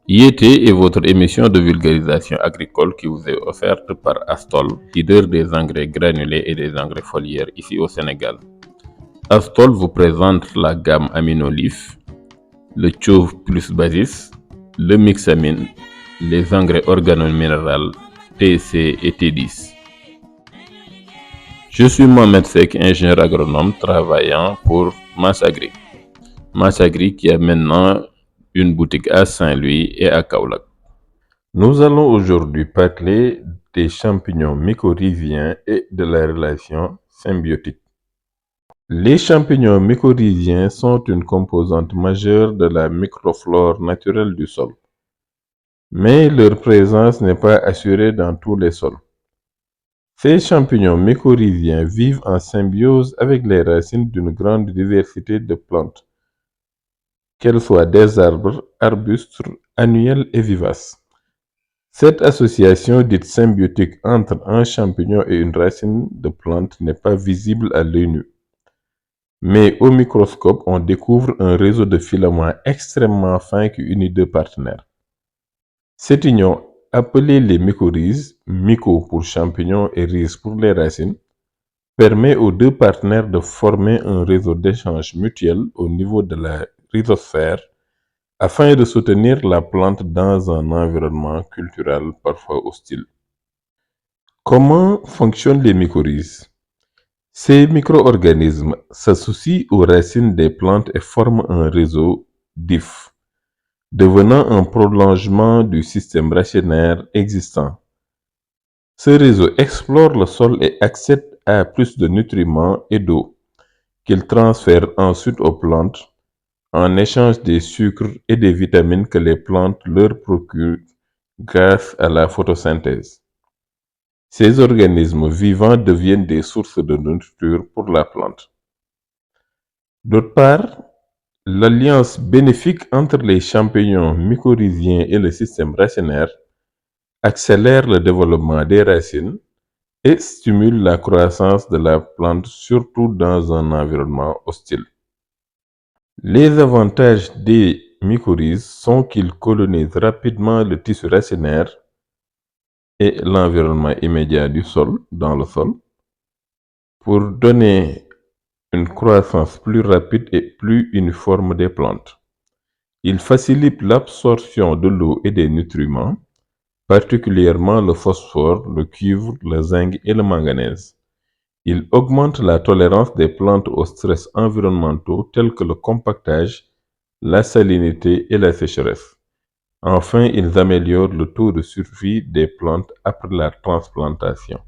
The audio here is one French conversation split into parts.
IET est votre émission de vulgarisation agricole qui vous est offerte par Astol, leader des engrais granulés et des engrais foliaires ici au Sénégal. Astol vous présente la gamme Aminolif, le Chauve plus Basis, le Mixamine, les engrais organominéraux TC et T10. Je suis Mohamed Sek, ingénieur agronome travaillant pour Massagri. Massagri qui a maintenant une boutique à Saint-Louis et à Kaolack. Nous allons aujourd'hui parler des champignons mycorhiziens et de la relation symbiotique. Les champignons mycorhiziens sont une composante majeure de la microflore naturelle du sol. Mais leur présence n'est pas assurée dans tous les sols. Ces champignons mycorhiziens vivent en symbiose avec les racines d'une grande diversité de plantes, qu'elles soient des arbres, arbustes, annuels et vivaces. Cette association dite symbiotique entre un champignon et une racine de plante n'est pas visible à l'œil nu. Mais au microscope, on découvre un réseau de filaments extrêmement fins qui unit deux partenaires. Cette union, appelée les mycorhizes, myco pour champignon et rhiz pour les racines, permet aux deux partenaires de former un réseau d'échange mutuel au niveau de la rhizosphère afin de soutenir la plante dans un environnement culturel parfois hostile. Comment fonctionnent les mycorhizes? Ces micro-organismes s'associent aux racines des plantes et forment un réseau diff, devenant un prolongement du système racinaire existant. Ce réseau explore le sol et accède à plus de nutriments et d'eau, qu'il transfère ensuite aux plantes en échange des sucres et des vitamines que les plantes leur procurent grâce à la photosynthèse. Ces organismes vivants deviennent des sources de nourriture pour la plante. D'autre part, l'alliance bénéfique entre les champignons mycorhiziens et le système racinaire accélère le développement des racines et stimule la croissance de la plante, surtout dans un environnement hostile. Les avantages des mycorhizes sont qu'ils colonisent rapidement le tissu racinaire et l'environnement immédiat du sol, dans le sol, pour donner une croissance plus rapide et plus uniforme des plantes. Ils facilitent l'absorption de l'eau et des nutriments, particulièrement le phosphore, le cuivre, le zinc et le manganèse. Ils augmentent la tolérance des plantes aux stress environnementaux tels que le compactage, la salinité et la sécheresse. Enfin, ils améliorent le taux de survie des plantes après la transplantation.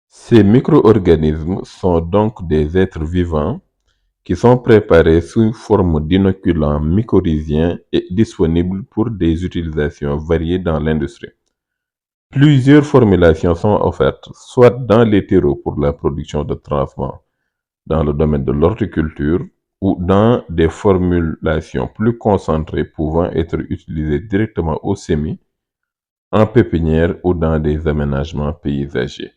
Ces micro-organismes sont donc des êtres vivants qui sont préparés sous forme d'inoculants mycorhiziens et disponibles pour des utilisations variées dans l'industrie. Plusieurs formulations sont offertes, soit dans les terreaux pour la production de traitements dans le domaine de l'horticulture ou dans des formulations plus concentrées pouvant être utilisées directement au semis, en pépinière ou dans des aménagements paysagers.